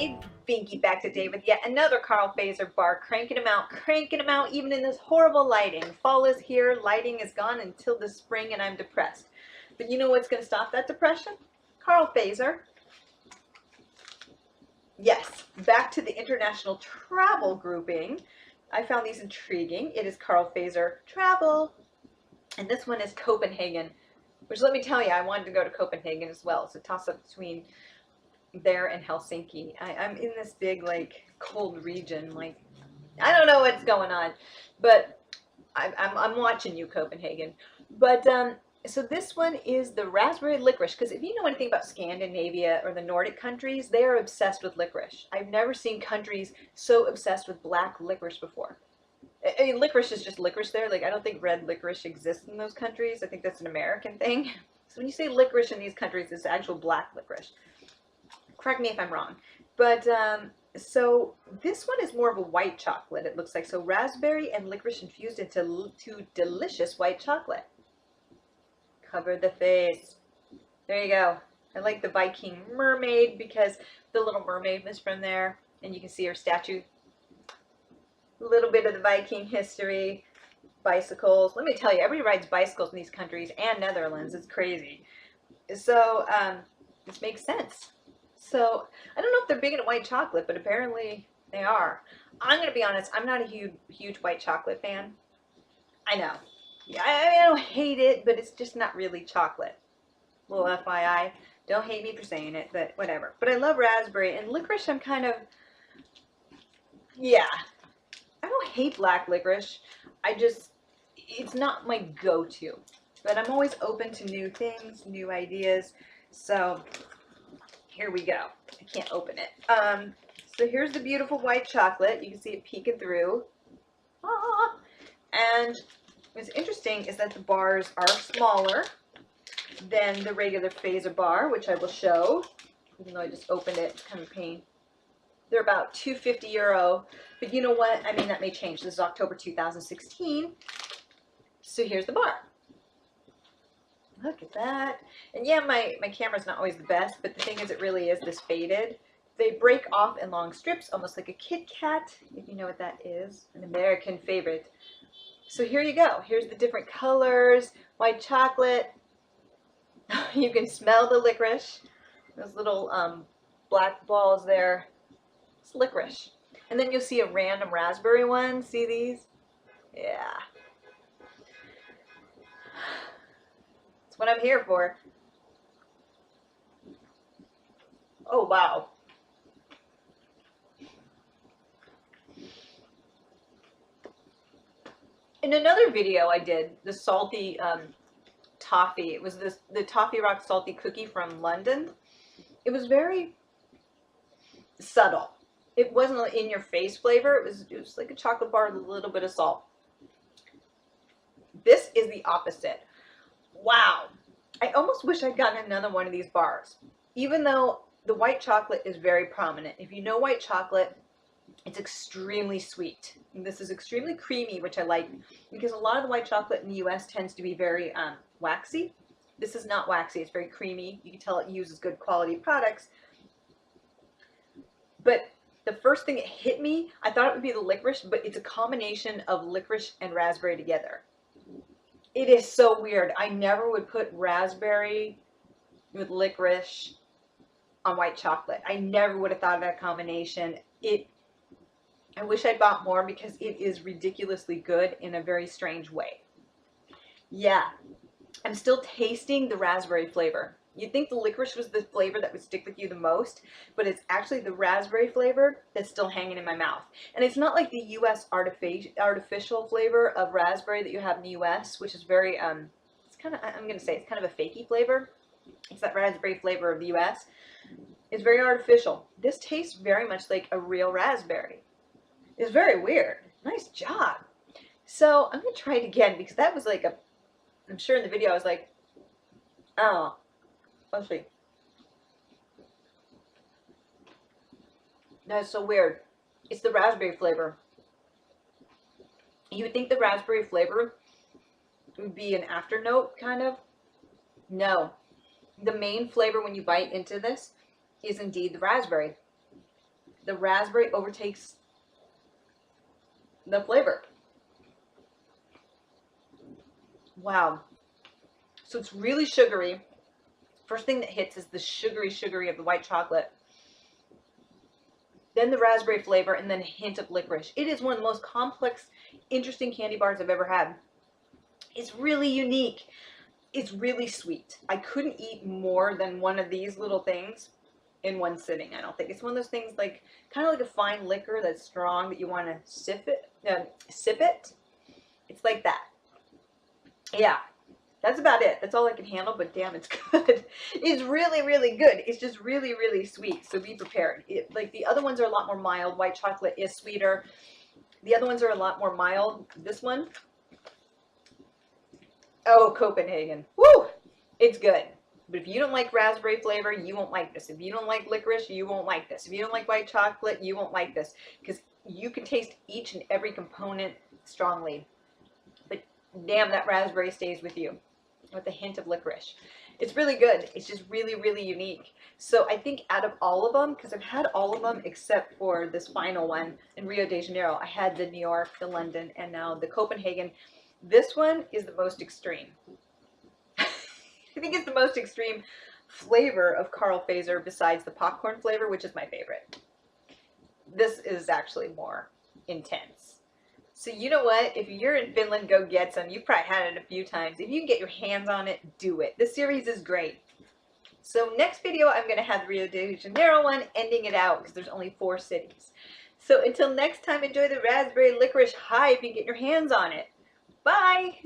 It's Binky back today with yet another Karl Fazer bar, cranking them out even in this horrible lighting. Fall is here, lighting is gone until the spring and I'm depressed. But you know what's going to stop that depression? Karl Fazer. Yes, back to the international travel grouping. I found these intriguing. It is Karl Fazer Travel, and this one is Copenhagen, which let me tell you, I wanted to go to Copenhagen as well. It's a toss-up between there and Helsinki. I'm in this big, like, cold region. Like, I don't know what's going on, but I'm watching you, Copenhagen. But so this one is the raspberry licorice, because if you know anything about Scandinavia or the Nordic countries, they are obsessed with licorice. I've never seen countries so obsessed with black licorice before. I mean, licorice is just licorice there. Like, I don't think red licorice exists in those countries. I think that's an American thing. So when you say licorice in these countries, it's actual black licorice. Correct me if I'm wrong. But so this one is more of a white chocolate, it looks like. So raspberry and licorice infused into delicious white chocolate. Cover the face. There you go. I like the Viking mermaid because the little mermaid was from there. And you can see her statue. A little bit of the Viking history. Bicycles. Let me tell you, everybody rides bicycles in these countries and Netherlands. It's crazy. So this makes sense. So I don't know if they're big into white chocolate, but apparently they are. I'm going to be honest, I'm not a huge white chocolate fan. I know. Yeah, I don't hate it, but it's just not really chocolate. Little FYI. Don't hate me for saying it, but whatever. But I love raspberry, and licorice I'm kind of, yeah. I don't hate black licorice. It's not my go-to. But I'm always open to new things, new ideas. So here we go. I can't open it. So here's the beautiful white chocolate. You can see it peeking through. Ah. And what's interesting is that the bars are smaller than the regular Fazer bar, which I will show. Even though I just opened it, it's kind of a pain. They're about €2.50. But you know what? I mean, that may change. This is October 2016. So here's the bar. Look at that. And yeah, my camera's not always the best, but the thing is, it really is this faded. They break off in long strips, almost like a Kit Kat, if you know what that is, an American favorite. So here you go. Here's the different colors, white chocolate. You can smell the licorice. Those little black balls there. It's licorice. And then you'll see a random raspberry one. See these? Yeah. That's what I'm here for. Oh, wow. In another video I did, the salty toffee, it was the Toffee Rock Salty Cookie from London. It was very subtle. It wasn't an in-your-face flavor. It was like a chocolate bar with a little bit of salt. This is the opposite. Wow. I almost wish I'd gotten another one of these bars. Even though the white chocolate is very prominent. If you know white chocolate, it's extremely sweet. And this is extremely creamy, which I like, because a lot of the white chocolate in the US tends to be very waxy. This is not waxy. It's very creamy. You can tell it uses good quality products. But the first thing that hit me, I thought it would be the licorice, but it's a combination of licorice and raspberry together. It is so weird. I never would put raspberry with licorice on white chocolate. I never would have thought of that combination. I wish I'd bought more because it is ridiculously good in a very strange way. Yeah, I'm still tasting the raspberry flavor. You'd think the licorice was the flavor that would stick with you the most, but it's actually the raspberry flavor that's still hanging in my mouth. And it's not like the US artificial flavor of raspberry that you have in the US, which is very, it's kind of, I'm going to say it's kind of a fakey flavor. It's that raspberry flavor of the US. It's very artificial. This tastes very much like a real raspberry. It's very weird. Nice job. So I'm going to try it again because that was like I'm sure in the video I was like, oh, let's see. That's so weird. It's the raspberry flavor. You would think the raspberry flavor would be an afternote, kind of. No. The main flavor when you bite into this is indeed the raspberry. the raspberry overtakes the flavor. Wow. So it's really sugary. First thing that hits is the sugary of the white chocolate. Then the raspberry flavor, and then a hint of licorice. It is one of the most complex, interesting candy bars I've ever had. It's really unique. It's really sweet. I couldn't eat more than one of these little things in one sitting, I don't think. It's one of those things like, kind of like a fine liquor that's strong that you want to sip it. It's like that. Yeah, that's about it. That's all I can handle, but damn, it's good. It's really, really good. It's just really, really sweet, so be prepared. Like the other ones are a lot more mild. White chocolate is sweeter. The other ones are a lot more mild. This one, oh, Copenhagen. Woo! It's good. But if you don't like raspberry flavor, you won't like this. If you don't like licorice, you won't like this. If you don't like white chocolate, you won't like this. Because you can taste each and every component strongly. But damn, that raspberry stays with you with a hint of licorice. It's really good. It's just really, really unique. So I think out of all of them, because I've had all of them except for this final one in Rio de Janeiro, I had the New York, the London, and now the Copenhagen. This one is the most extreme. I think it's the most extreme flavor of Karl Fazer besides the popcorn flavor, which is my favorite. This is actually more intense. So you know what? If you're in Finland, go get some. You've probably had it a few times. If you can get your hands on it, do it. This series is great. So next video, I'm going to have the Rio de Janeiro one, ending it out because there's only 4 cities. So until next time, enjoy the raspberry licorice high if you can get your hands on it. Bye!